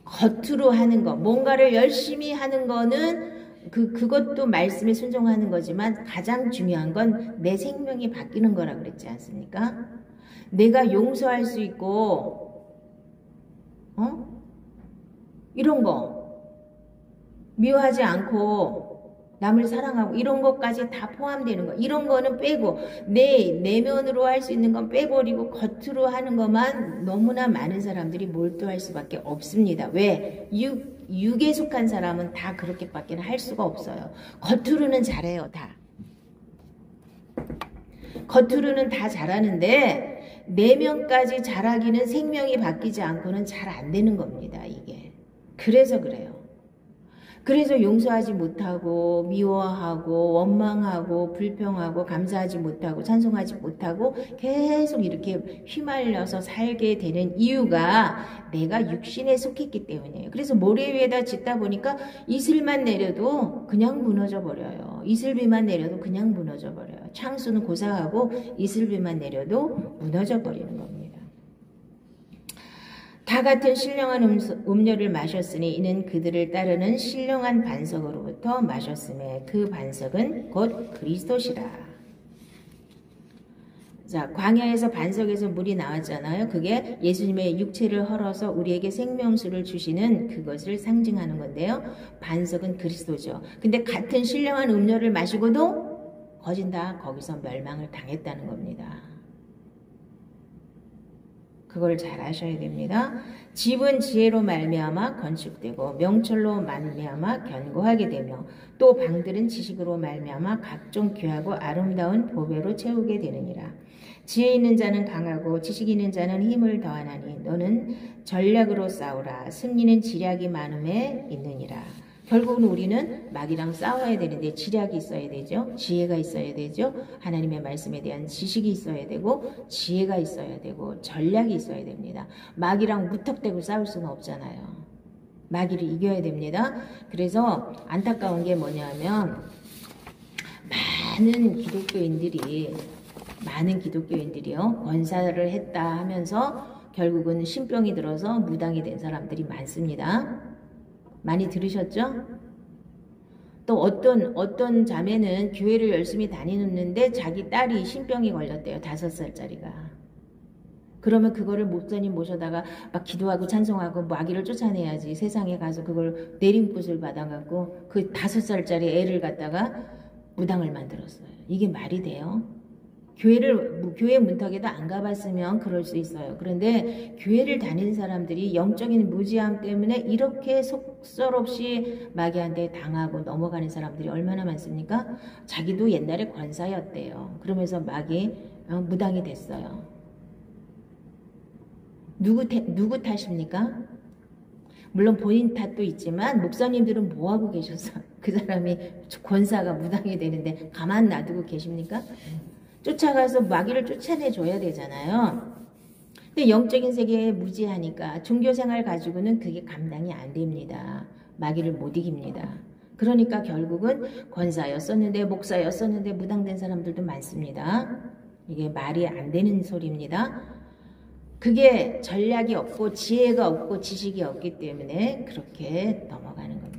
Speaker 1: 겉으로 하는 거, 뭔가를 열심히 하는 거는 그것도 말씀에 순종하는 거지만 가장 중요한 건 내 생명이 바뀌는 거라 그랬지 않습니까? 내가 용서할 수 있고, 이런 거, 미워하지 않고, 남을 사랑하고, 이런 것까지 다 포함되는 거. 이런 거는 빼고, 내면으로 할 수 있는 건 빼버리고, 겉으로 하는 것만 너무나 많은 사람들이 몰두할 수밖에 없습니다. 왜? 육에 속한 사람은 다 그렇게밖에 할 수가 없어요. 겉으로는 잘해요, 다. 겉으로는 다 잘하는데 내면까지 잘하기는 생명이 바뀌지 않고는 잘 안 되는 겁니다, 이게. 그래서 그래요. 그래서 용서하지 못하고 미워하고 원망하고 불평하고 감사하지 못하고 찬송하지 못하고 계속 이렇게 휘말려서 살게 되는 이유가 내가 육신에 속했기 때문이에요. 그래서 모래 위에다 짓다 보니까 이슬만 내려도 그냥 무너져 버려요. 이슬비만 내려도 그냥 무너져 버려요. 창수는 고사하고 이슬비만 내려도 무너져 버리는 겁니다. 다 같은 신령한 음료를 마셨으니 이는 그들을 따르는 신령한 반석으로부터 마셨음에 그 반석은 곧 그리스도시라. 자, 광야에서 반석에서 물이 나왔잖아요. 그게 예수님의 육체를 헐어서 우리에게 생명수를 주시는 그것을 상징하는 건데요. 반석은 그리스도죠. 근데 같은 신령한 음료를 마시고도 거진 다 거기서 멸망을 당했다는 겁니다. 그걸 잘 아셔야 됩니다. 집은 지혜로 말미암아 건축되고 명철로 말미암아 견고하게 되며 또 방들은 지식으로 말미암아 각종 귀하고 아름다운 보배로 채우게 되느니라. 지혜 있는 자는 강하고 지식 있는 자는 힘을 더하나니 너는 전략으로 싸우라. 승리는 지략이 많음에 있느니라. 결국은 우리는 마귀랑 싸워야 되는데 지략이 있어야 되죠. 지혜가 있어야 되죠. 하나님의 말씀에 대한 지식이 있어야 되고 지혜가 있어야 되고 전략이 있어야 됩니다. 마귀랑 무턱대고 싸울 수는 없잖아요. 마귀를 이겨야 됩니다. 그래서 안타까운 게 뭐냐면 많은 기독교인들이요. 권사를 했다 하면서 결국은 신병이 들어서 무당이 된 사람들이 많습니다. 많이 들으셨죠? 또 어떤 자매는 교회를 열심히 다니는데 자기 딸이 신병이 걸렸대요. 5살짜리가. 그러면 그거를 목사님 모셔다가 막 기도하고 찬송하고 마귀를 쫓아내야지. 세상에 가서 그걸 내림굿을 받아갖고 그 5살짜리 애를 갖다가 무당을 만들었어요. 이게 말이 돼요? 교회 문턱에도 안 가봤으면 그럴 수 있어요. 그런데 교회를 다니는 사람들이 영적인 무지함 때문에 이렇게 속설없이 마귀한테 당하고 넘어가는 사람들이 얼마나 많습니까? 자기도 옛날에 권사였대요. 그러면서 무당이 됐어요. 누구 탓입니까? 물론 본인 탓도 있지만 목사님들은 뭐하고 계셨어요? 그 사람이 권사가 무당이 되는데 가만 놔두고 계십니까? 쫓아가서 마귀를 쫓아내줘야 되잖아요. 근데 영적인 세계에 무지하니까 종교생활 가지고는 그게 감당이 안 됩니다. 마귀를 못 이깁니다. 그러니까 결국은 권사였었는데 목사였었는데 무당된 사람들도 많습니다. 이게 말이 안 되는 소리입니다. 그게 전략이 없고 지혜가 없고 지식이 없기 때문에 그렇게 넘어가는 겁니다.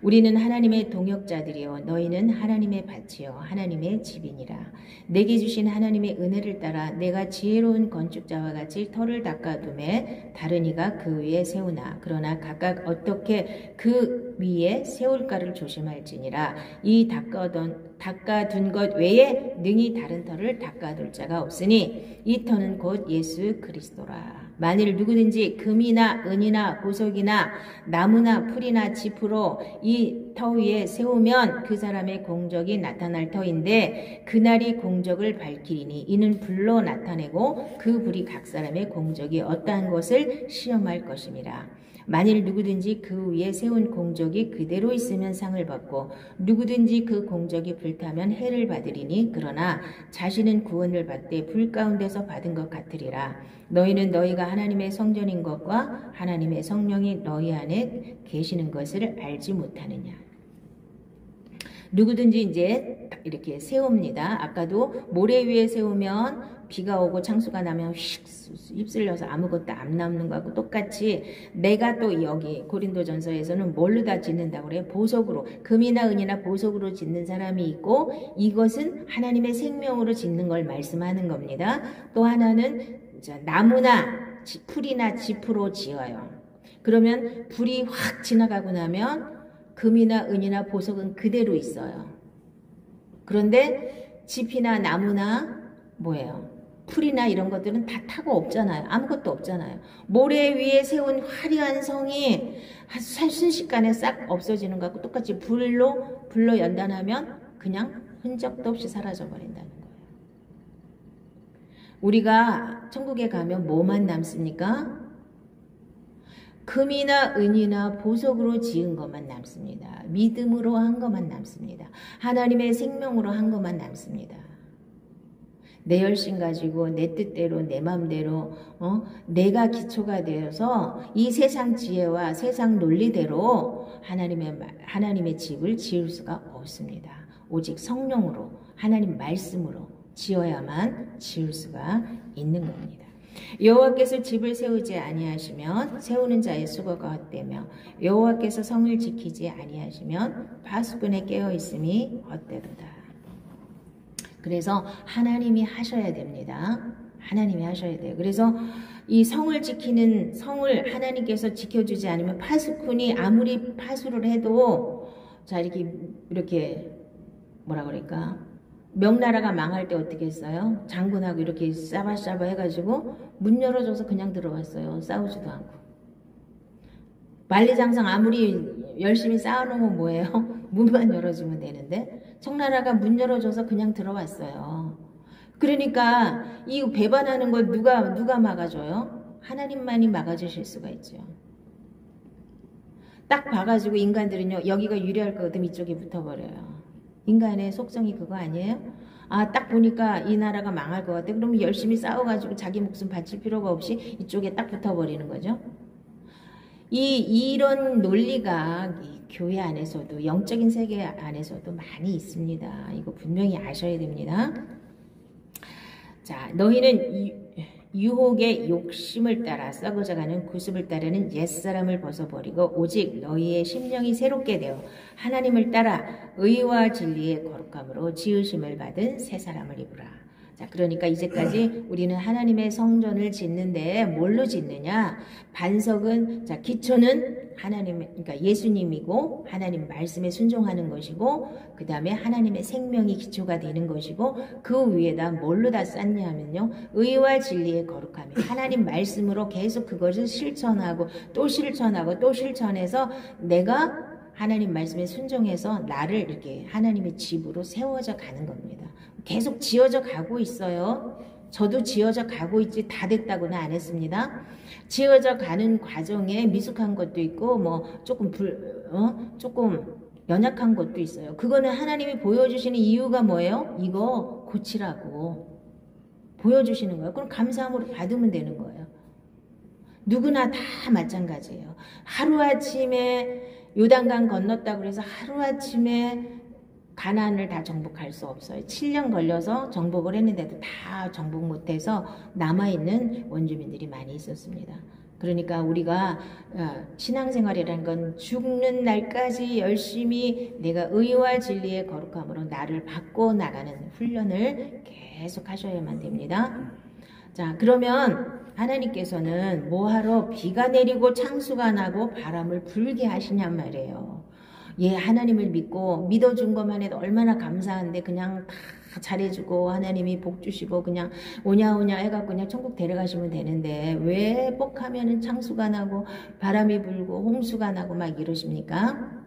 Speaker 1: 우리는 하나님의 동역자들이요 너희는 하나님의 밭이요 하나님의 집이니라. 내게 주신 하나님의 은혜를 따라 내가 지혜로운 건축자와 같이 터를 닦아둠에 다른 이가 그 위에 세우나 그러나 각각 어떻게 그 위에 세울까를 조심할지니라. 이 닦아둔 것 외에 능히 다른 터를 닦아둘 자가 없으니 이 터는 곧 예수 그리스도라. 만일 누구든지 금이나 은이나 보석이나 나무나 풀이나 짚으로 이 터 위에 세우면 그 사람의 공적이 나타날 터인데 그날이 공적을 밝히리니 이는 불로 나타내고 그 불이 각 사람의 공적이 어떠한 것을 시험할 것임이라. 만일 누구든지 그 위에 세운 공적이 그대로 있으면 상을 받고 누구든지 그 공적이 불타면 해를 받으리니 그러나 자신은 구원을 받되 불 가운데서 받은 것 같으리라. 너희는 너희가 하나님의 성전인 것과 하나님의 성령이 너희 안에 계시는 것을 알지 못하느냐. 누구든지 이제 이렇게 세웁니다. 아까도 모래 위에 세우면 비가 오고 창수가 나면 휙 휩쓸려서 아무것도 안 남는 거하고 똑같이 내가 또 여기 고린도전서에서는 뭘로 다 짓는다고 그래요? 보석으로, 금이나 은이나 보석으로 짓는 사람이 있고 이것은 하나님의 생명으로 짓는 걸 말씀하는 겁니다. 또 하나는 나무나 풀이나 짚으로 지어요. 그러면 불이 확 지나가고 나면 금이나 은이나 보석은 그대로 있어요. 그런데 짚이나 나무나 뭐예요? 풀이나 이런 것들은 다 타고 없잖아요. 아무것도 없잖아요. 모래 위에 세운 화려한 성이 순식간에 싹 없어지는 것하고 똑같이 불로 연단하면 그냥 흔적도 없이 사라져 버린다는 거예요. 우리가 천국에 가면 뭐만 남습니까? 금이나 은이나 보석으로 지은 것만 남습니다. 믿음으로 한 것만 남습니다. 하나님의 생명으로 한 것만 남습니다. 내 열심 가지고 내 뜻대로 내 마음대로 내가 기초가 되어서 이 세상 지혜와 세상 논리대로 하나님의 집을 지을 수가 없습니다. 오직 성령으로 하나님 말씀으로 지어야만 지을 수가 있는 겁니다. 여호와께서 집을 세우지 아니하시면 세우는 자의 수고가 헛되며 여호와께서 성을 지키지 아니하시면 파수꾼에 깨어 있음이 헛되도다. 그래서 하나님이 하셔야 됩니다. 하나님이 하셔야 돼요. 그래서 이 성을 지키는 성을 하나님께서 지켜주지 않으면 파수꾼이 아무리 파수를 해도 자 이렇게 뭐라 그럴까? 명나라가 망할 때 어떻게 했어요? 장군하고 이렇게 싸바싸바 해가지고 문 열어줘서 그냥 들어갔어요. 싸우지도 않고. 만리장성 아무리 열심히 쌓아놓으면 뭐예요? 문만 열어주면 되는데 청나라가 문 열어줘서 그냥 들어왔어요. 그러니까 이 배반하는 걸 누가 막아줘요? 하나님만이 막아주실 수가 있죠. 딱 봐가지고 인간들은요 여기가 유리할 것 같으면 이쪽에 붙어버려요. 인간의 속성이 그거 아니에요? 아, 딱 보니까 이 나라가 망할 것 같아. 그러면 열심히 싸워가지고 자기 목숨 바칠 필요가 없이 이쪽에 딱 붙어버리는 거죠. 이런 논리가 이 교회 안에서도 영적인 세계 안에서도 많이 있습니다. 이거 분명히 아셔야 됩니다. 자, 너희는 유혹의 욕심을 따라 썩어져가는 구습을 따르는 옛사람을 벗어버리고 오직 너희의 심령이 새롭게 되어 하나님을 따라 의와 진리의 거룩함으로 지으심을 받은 새 사람을 입으라. 자, 그러니까 이제까지 우리는 하나님의 성전을 짓는데 뭘로 짓느냐? 반석은 자 기초는 그러니까 예수님이고 하나님 말씀에 순종하는 것이고 그 다음에 하나님의 생명이 기초가 되는 것이고 그 위에다 뭘로 다 쌓냐면요 의와 진리의 거룩함이 하나님 말씀으로 계속 그것을 실천하고 또 실천하고 또 실천해서 내가 하나님 말씀에 순종해서 나를 이렇게 하나님의 집으로 세워져 가는 겁니다. 계속 지어져 가고 있어요. 저도 지어져 가고 있지 다 됐다고는 안 했습니다. 지어져 가는 과정에 미숙한 것도 있고 뭐 조금 연약한 것도 있어요. 그거는 하나님이 보여주시는 이유가 뭐예요? 이거 고치라고 보여주시는 거예요. 그럼 감사함으로 받으면 되는 거예요. 누구나 다 마찬가지예요. 하루아침에 요단강 건넜다고 해서 하루아침에 가나안을 다 정복할 수 없어요. 7년 걸려서 정복을 했는데도 다 정복 못해서 남아있는 원주민들이 많이 있었습니다. 그러니까 우리가 신앙생활이라는 건 죽는 날까지 열심히 내가 의와 진리의 거룩함으로 나를 바꿔나가는 훈련을 계속 하셔야만 됩니다. 자, 그러면 하나님께서는 뭐하러 비가 내리고 창수가 나고 바람을 불게 하시냔 말이에요. 예, 하나님을 믿고 믿어준 것만 해도 얼마나 감사한데 그냥 다 잘해주고 하나님이 복 주시고 그냥 오냐오냐 해갖고 그냥 천국 데려가시면 되는데 왜 복하면은 창수가 나고 바람이 불고 홍수가 나고 막 이러십니까?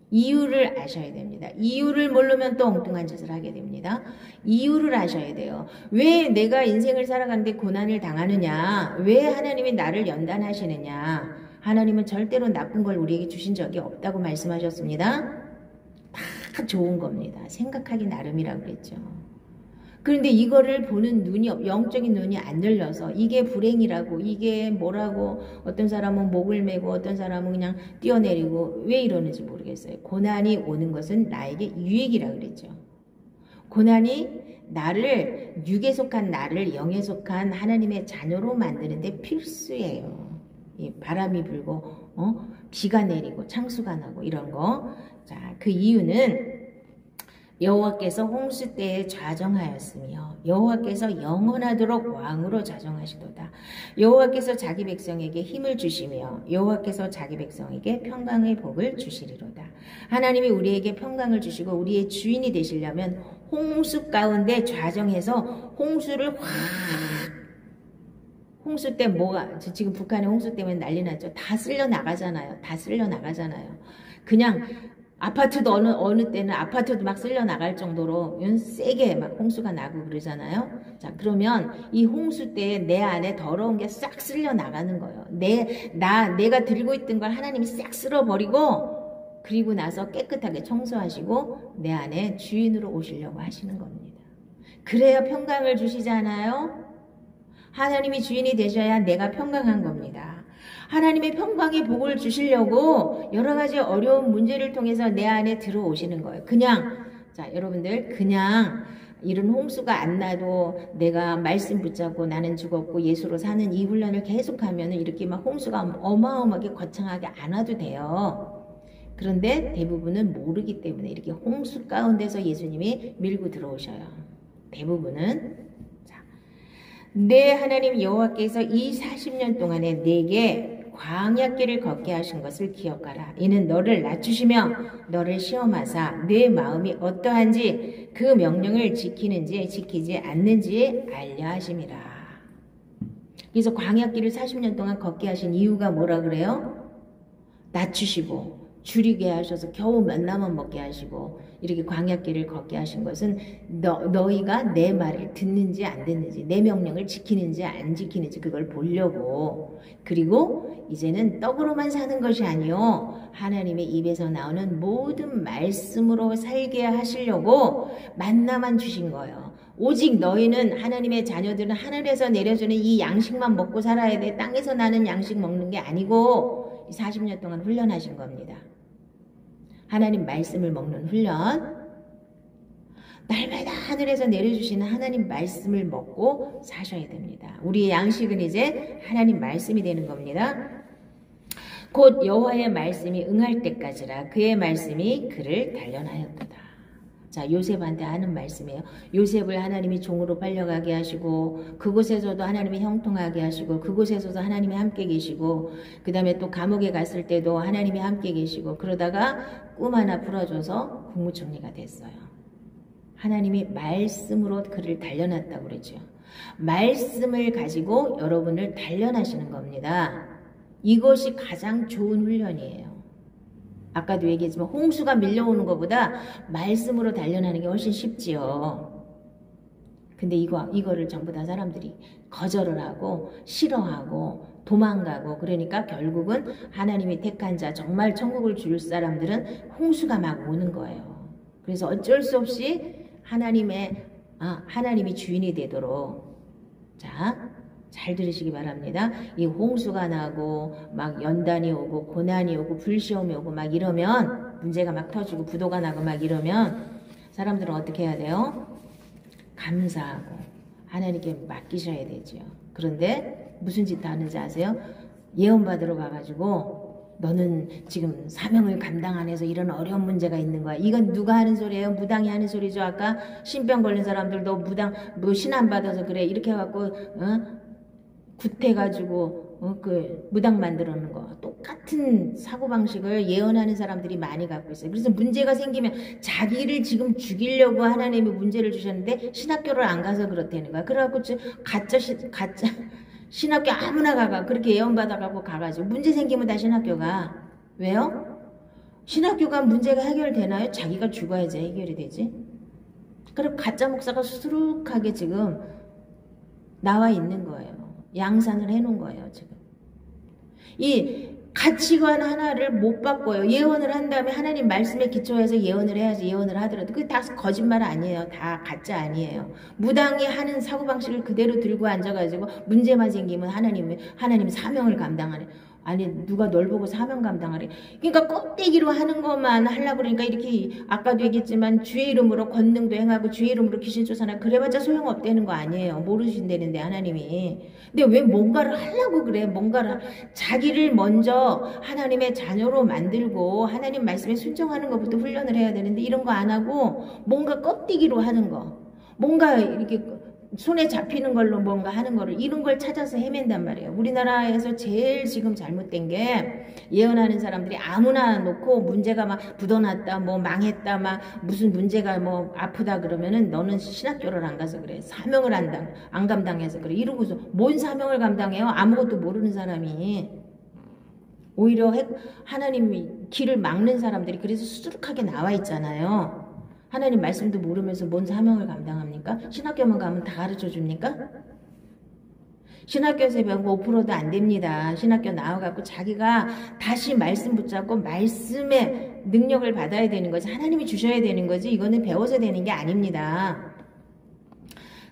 Speaker 1: 이유를 아셔야 됩니다. 이유를 모르면 또 엉뚱한 짓을 하게 됩니다. 이유를 아셔야 돼요. 왜 내가 인생을 살아가는데 고난을 당하느냐? 왜 하나님이 나를 연단하시느냐? 하나님은 절대로 나쁜 걸 우리에게 주신 적이 없다고 말씀하셨습니다. 다 좋은 겁니다. 생각하기 나름이라고 그랬죠. 그런데 이거를 보는 눈이 영적인 눈이 안 열려서 이게 불행이라고 이게 뭐라고 어떤 사람은 목을 메고 어떤 사람은 그냥 뛰어내리고 왜 이러는지 모르겠어요. 고난이 오는 것은 나에게 유익이라고 그랬죠. 고난이 나를 육에 속한 나를 영에 속한 하나님의 자녀로 만드는데 필수예요. 이 바람이 불고 비가 내리고 창수가 나고 이런 거. 자, 그 이유는 여호와께서 홍수 때에 좌정하였으며 여호와께서 영원하도록 왕으로 좌정하시도다. 여호와께서 자기 백성에게 힘을 주시며 여호와께서 자기 백성에게 평강의 복을 주시리로다. 하나님이 우리에게 평강을 주시고 우리의 주인이 되시려면 홍수 가운데 좌정해서 홍수를 확 홍수 때 뭐가 지금 북한의 홍수 때문에 난리 났죠. 다 쓸려 나가잖아요. 다 쓸려 나가잖아요. 그냥 아파트도 어느 때는 아파트도 막 쓸려 나갈 정도로 세게 막 홍수가 나고 그러잖아요. 자, 그러면 이 홍수 때에 내 안에 더러운 게 싹 쓸려 나가는 거예요. 내가 들고 있던 걸 하나님이 싹 쓸어버리고 그리고 나서 깨끗하게 청소하시고 내 안에 주인으로 오시려고 하시는 겁니다. 그래야 평강을 주시잖아요. 하나님이 주인이 되셔야 내가 평강한 겁니다. 하나님의 평강의 복을 주시려고 여러 가지 어려운 문제를 통해서 내 안에 들어오시는 거예요. 자, 여러분들, 그냥 이런 홍수가 안 나도 내가 말씀 붙잡고 나는 죽었고 예수로 사는 이 훈련을 계속하면 이렇게 막 홍수가 어마어마하게 거창하게 안 와도 돼요. 그런데 대부분은 모르기 때문에 이렇게 홍수 가운데서 예수님이 밀고 들어오셔요. 대부분은. 내 하나님 여호와께서 이 40년 동안에 내게 광야길을 걷게 하신 것을 기억하라. 이는 너를 낮추시며 너를 시험하사 내 마음이 어떠한지 그 명령을 지키는지 지키지 않는지 알려 하심이라. 그래서 광야길을 40년 동안 걷게 하신 이유가 뭐라 그래요? 낮추시고 줄이게 하셔서 겨우 만나만 먹게 하시고 이렇게 광야길을 걷게 하신 것은 너희가 내 말을 듣는지 안 듣는지 내 명령을 지키는지 안 지키는지 그걸 보려고. 그리고 이제는 떡으로만 사는 것이 아니요 하나님의 입에서 나오는 모든 말씀으로 살게 하시려고 만나만 주신 거예요. 오직 너희는 하나님의 자녀들은 하늘에서 내려주는 이 양식만 먹고 살아야 돼. 땅에서 나는 양식 먹는 게 아니고 40년 동안 훈련하신 겁니다. 하나님 말씀을 먹는 훈련. 날마다 하늘에서 내려주시는 하나님 말씀을 먹고 사셔야 됩니다. 우리의 양식은 이제 하나님 말씀이 되는 겁니다. 곧 여호와의 말씀이 응할 때까지라 그의 말씀이 그를 단련하였도다. 자, 요셉한테 하는 말씀이에요. 요셉을 하나님이 종으로 팔려가게 하시고 그곳에서도 하나님이 형통하게 하시고 그곳에서도 하나님이 함께 계시고 그 다음에 또 감옥에 갔을 때도 하나님이 함께 계시고 그러다가 꿈 하나 풀어줘서 국무총리가 됐어요. 하나님이 말씀으로 그를 단련했다고 그러죠. 말씀을 가지고 여러분을 단련하시는 겁니다. 이것이 가장 좋은 훈련이에요. 아까도 얘기했지만 홍수가 밀려오는 것보다 말씀으로 단련하는 게 훨씬 쉽지요. 근데 이거를 전부 다 사람들이 거절을 하고 싫어하고 도망가고 그러니까 결국은 하나님이 택한 자 정말 천국을 줄 사람들은 홍수가 막 오는 거예요. 그래서 어쩔 수 없이 하나님이 주인이 되도록 잘 들으시기 바랍니다. 이 홍수가 나고 막 연단이 오고 고난이 오고 불시험이 오고 막 이러면 문제가 막 터지고 부도가 나고 막 이러면 사람들은 어떻게 해야 돼요? 감사하고 하나님께 맡기셔야 되죠. 그런데 무슨 짓 하는지 아세요? 예언받으러 가가지고 너는 지금 사명을 감당 안 해서 이런 어려운 문제가 있는 거야. 이건 누가 하는 소리예요? 무당이 하는 소리죠. 아까 신병 걸린 사람들도 신 안 받아서 그래 이렇게 해갖고 굿해가지고 그 무당 만들어 놓는 거 똑같은 사고방식을 예언하는 사람들이 많이 갖고 있어요. 그래서 문제가 생기면 자기를 지금 죽이려고 하나님이 문제를 주셨는데 신학교를 안 가서 그렇다는 거야. 그래갖고 가짜 신학교 아무나 가가 그렇게 예언받아가고 가가지고 문제 생기면 다 신학교가. 왜요? 신학교가 문제가 해결되나요? 자기가 죽어야지 해결이 되지. 그럼 가짜 목사가 수두룩하게 지금 나와 있는 거예요. 양산을 해놓은 거예요, 지금. 이 가치관 하나를 못 바꿔요. 예언을 한 다음에 하나님 말씀에 기초해서 예언을 해야지. 예언을 하더라도 그게 다 거짓말 아니에요. 다 가짜 아니에요. 무당이 하는 사고방식을 그대로 들고 앉아가지고 문제만 생기면 하나님 사명을 감당하네. 아니 누가 널 보고 사명 감당하래. 그러니까 껍데기로 하는 것만 하려고 그러니까 이렇게 아까도 얘기했지만 주의 이름으로 권능도 행하고 주의 이름으로 귀신 쫓아내고 그래봤자 소용없다는 거 아니에요. 모르신다는데 하나님이. 근데 왜 뭔가를 하려고 그래. 뭔가를 자기를 먼저 하나님의 자녀로 만들고 하나님 말씀에 순종하는 것부터 훈련을 해야 되는데 이런 거 안 하고 뭔가 껍데기로 하는 거. 뭔가 이렇게 손에 잡히는 걸로 뭔가 하는 거를 이런 걸 찾아서 헤맨단 말이에요. 우리나라에서 제일 지금 잘못된 게 예언하는 사람들이 아무나 놓고 문제가 막 부도났다 뭐 망했다 막 무슨 문제가 뭐 아프다 그러면은 너는 신학교를 안 가서 그래. 사명을 안 감당해서 그래. 이러고서 뭔 사명을 감당해요? 아무것도 모르는 사람이. 오히려 하나님이 길을 막는 사람들이 그래서 수두룩하게 나와 있잖아요. 하나님 말씀도 모르면서 뭔 사명을 감당합니까? 신학교만 가면 다 가르쳐 줍니까? 신학교에서 배운 거 5%도 안 됩니다. 신학교 나와갖고 자기가 다시 말씀 붙잡고 말씀의 능력을 받아야 되는 거지. 하나님이 주셔야 되는 거지. 이거는 배워서 되는 게 아닙니다.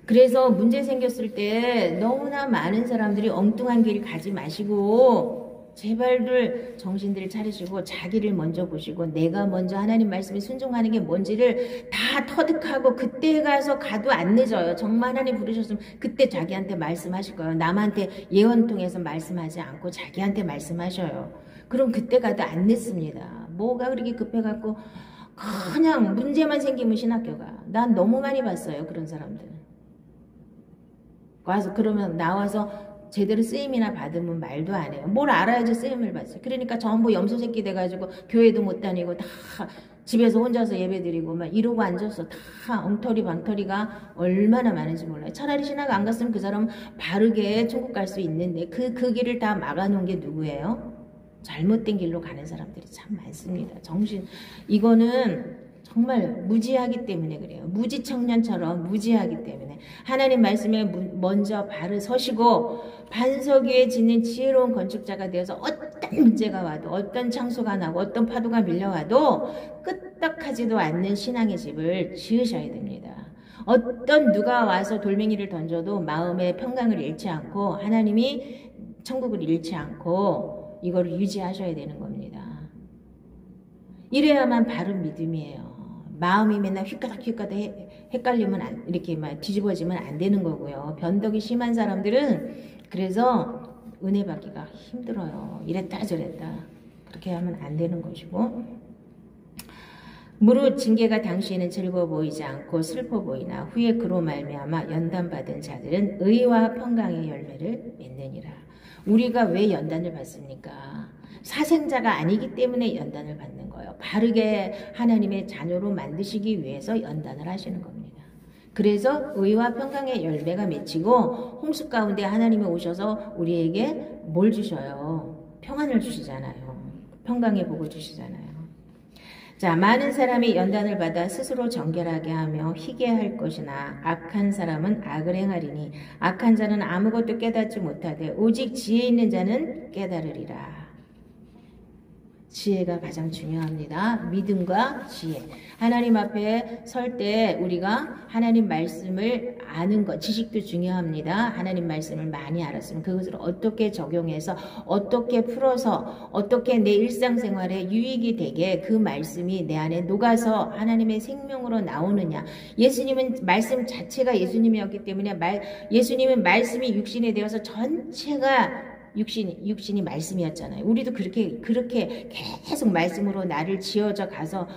Speaker 1: 그래서 문제 생겼을 때 너무나 많은 사람들이 엉뚱한 길 가지 마시고 제발들 정신들을 차리시고 자기를 먼저 보시고 내가 먼저 하나님 말씀에 순종하는 게 뭔지를 다 터득하고 그때 가도 안 늦어요. 정말 하나님 부르셨으면 그때 자기한테 말씀하실 거예요. 남한테 예언 통해서 말씀하지 않고 자기한테 말씀하셔요. 그럼 그때 가도 안 늦습니다. 뭐가 그렇게 급해갖고 그냥 문제만 생기면 신학교가. 난 너무 많이 봤어요. 그런 사람들. 와서 그러면 나와서 제대로 쓰임이나 받으면 말도 안 해요. 뭘 알아야지 쓰임을 받지. 그러니까 전부 염소 새끼 돼가지고 교회도 못 다니고 다 집에서 혼자서 예배 드리고 막 이러고 앉아서 다 엉터리 방터리가 얼마나 많은지 몰라요. 차라리 신학 안 갔으면 그 사람 바르게 천국 갈 수 있는데 그 길을 다 막아놓은 게 누구예요? 잘못된 길로 가는 사람들이 참 많습니다. 이거는 정말 무지하기 때문에 그래요. 무지 청년처럼 무지하기 때문에 하나님 말씀에 먼저 바로 서시고 반석 위에 짓는 지혜로운 건축자가 되어서 어떤 문제가 와도 어떤 창수가 나고 어떤 파도가 밀려와도 끄떡하지도 않는 신앙의 집을 지으셔야 됩니다. 어떤 누가 와서 돌멩이를 던져도 마음의 평강을 잃지 않고 하나님이 천국을 잃지 않고 이거를 유지하셔야 되는 겁니다. 이래야만 바른 믿음이에요. 마음이 맨날 휘까닥 헷갈리면 이렇게 막 뒤집어지면 안 되는 거고요. 변덕이 심한 사람들은 그래서 은혜 받기가 힘들어요. 이랬다 저랬다 그렇게 하면 안 되는 것이고 무릇 징계가 당시에는 즐거워 보이지 않고 슬퍼 보이나 후에 그로 말미암아 연단받은 자들은 의와 평강의 열매를 맺느니라. 우리가 왜 연단을 받습니까? 사생자가 아니기 때문에 연단을 받는 거예요. 바르게 하나님의 자녀로 만드시기 위해서 연단을 하시는 겁니다. 그래서 의와 평강의 열매가 맺히고 홍수 가운데 하나님이 오셔서 우리에게 뭘 주셔요? 평안을 주시잖아요. 평강의 복을 주시잖아요. 자, 많은 사람이 연단을 받아 스스로 정결하게 하며 희게 할 것이나 악한 사람은 악을 행하리니 악한 자는 아무것도 깨닫지 못하되 오직 지혜 있는 자는 깨달으리라. 지혜가 가장 중요합니다. 믿음과 지혜. 하나님 앞에 설 때 우리가 하나님 말씀을 아는 것, 지식도 중요합니다. 하나님 말씀을 많이 알았으면 그것을 어떻게 적용해서 어떻게 풀어서 어떻게 내 일상생활에 유익이 되게 그 말씀이 내 안에 녹아서 하나님의 생명으로 나오느냐. 예수님은 말씀 자체가 예수님이었기 때문에 예수님은 말씀이 육신이 되어서 전체가 육신이 말씀이었잖아요. 우리도 그렇게 계속 말씀으로 나를 지어져 가서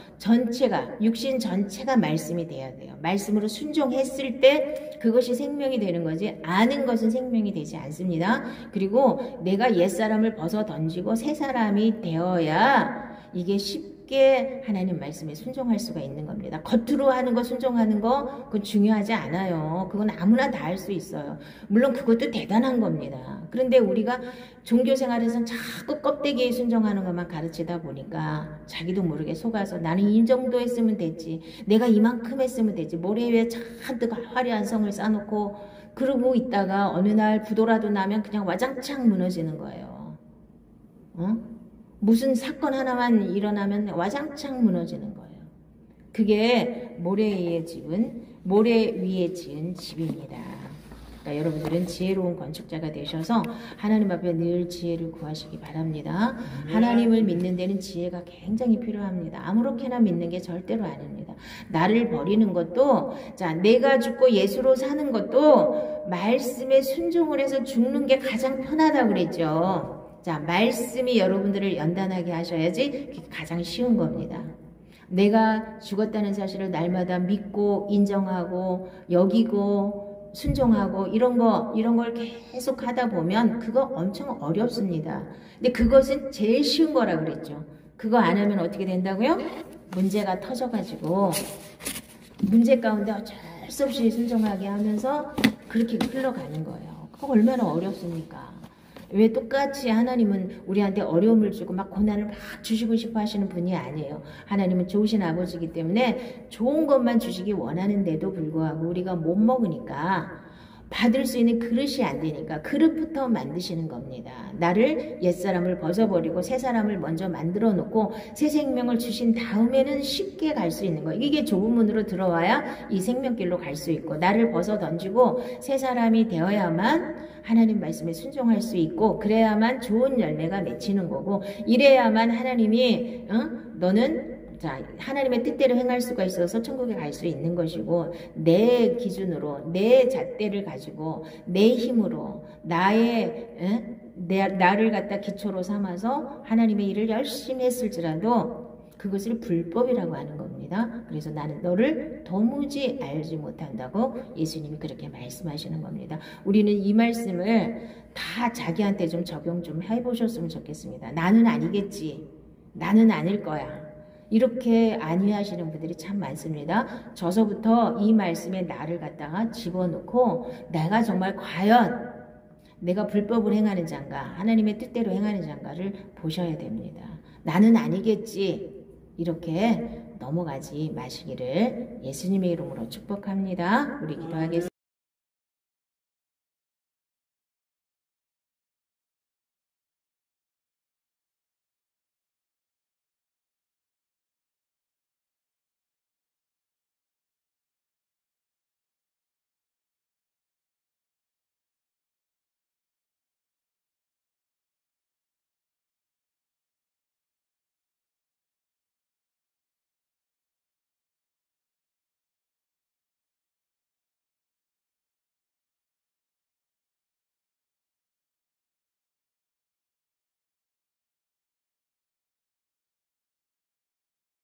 Speaker 1: 육신 전체가 말씀이 돼야 돼요. 말씀으로 순종했을 때 그것이 생명이 되는 거지, 아는 것은 생명이 되지 않습니다. 그리고 내가 옛사람을 벗어 던지고 새 사람이 되어야 이게 쉽게 하나님 말씀에 순종할 수가 있는 겁니다. 겉으로 하는 거, 순종하는 거, 그건 중요하지 않아요. 그건 아무나 다 할 수 있어요. 물론 그것도 대단한 겁니다. 그런데 우리가 종교 생활에서는 자꾸 껍데기에 순종하는 것만 가르치다 보니까 자기도 모르게 속아서 나는 이 정도 했으면 됐지, 내가 이만큼 했으면 됐지, 모래 위에 잔뜩 화려한 성을 쌓아놓고 그러고 있다가 어느 날 부도라도 나면 그냥 와장창 무너지는 거예요. 무슨 사건 하나만 일어나면 와장창 무너지는 거예요. 그게 모래 위에 지은 집입니다. 그러니까 여러분들은 지혜로운 건축자가 되셔서 하나님 앞에 늘 지혜를 구하시기 바랍니다. 하나님을 믿는 데는 지혜가 굉장히 필요합니다. 아무렇게나 믿는 게 절대로 아닙니다. 나를 버리는 것도, 자, 내가 죽고 예수로 사는 것도 말씀에 순종을 해서 죽는 게 가장 편하다고 그랬죠. 자, 말씀이 여러분들을 연단하게 하셔야지 그게 가장 쉬운 겁니다. 내가 죽었다는 사실을 날마다 믿고 인정하고 여기고 순종하고 이런 걸 계속 하다 보면 그거 엄청 어렵습니다. 근데 그것은 제일 쉬운 거라 그랬죠. 그거 안 하면 어떻게 된다고요? 문제가 터져가지고 문제 가운데 어쩔 수 없이 순종하게 하면서 그렇게 흘러가는 거예요. 그거 얼마나 어렵습니까? 왜 똑같이 하나님은 우리한테 어려움을 주고 막 고난을 막 주시고 싶어 하시는 분이 아니에요. 하나님은 좋으신 아버지이기 때문에 좋은 것만 주시기 원하는데도 불구하고 우리가 못 먹으니까, 받을 수 있는 그릇이 안 되니까 그릇부터 만드시는 겁니다. 나를 옛사람을 벗어버리고 새 사람을 먼저 만들어 놓고 새 생명을 주신 다음에는 쉽게 갈 수 있는 거예요. 이게 좁은 문으로 들어와야 이 생명길로 갈 수 있고, 나를 벗어 던지고 새 사람이 되어야만 하나님 말씀에 순종할 수 있고, 그래야만 좋은 열매가 맺히는 거고, 이래야만 하나님이 너는 자, 하나님의 뜻대로 행할 수가 있어서 천국에 갈 수 있는 것이고, 내 기준으로 내 잣대를 가지고 내 힘으로 나를 갖다 기초로 삼아서 하나님의 일을 열심히 했을지라도 그것을 불법이라고 하는 겁니다. 그래서 나는 너를 도무지 알지 못한다고 예수님이 그렇게 말씀하시는 겁니다. 우리는 이 말씀을 다 자기한테 좀 적용 좀 해보셨으면 좋겠습니다. 나는 아니겠지, 나는 아닐 거야, 이렇게 안위하시는 분들이 참 많습니다. 저서부터 이 말씀에 나를 갖다가 집어넣고 내가 정말 과연 내가 불법을 행하는 자인가, 하나님의 뜻대로 행하는 자인가를 보셔야 됩니다. 나는 아니겠지, 이렇게 넘어가지 마시기를 예수님의 이름으로 축복합니다. 우리 기도하겠습니다.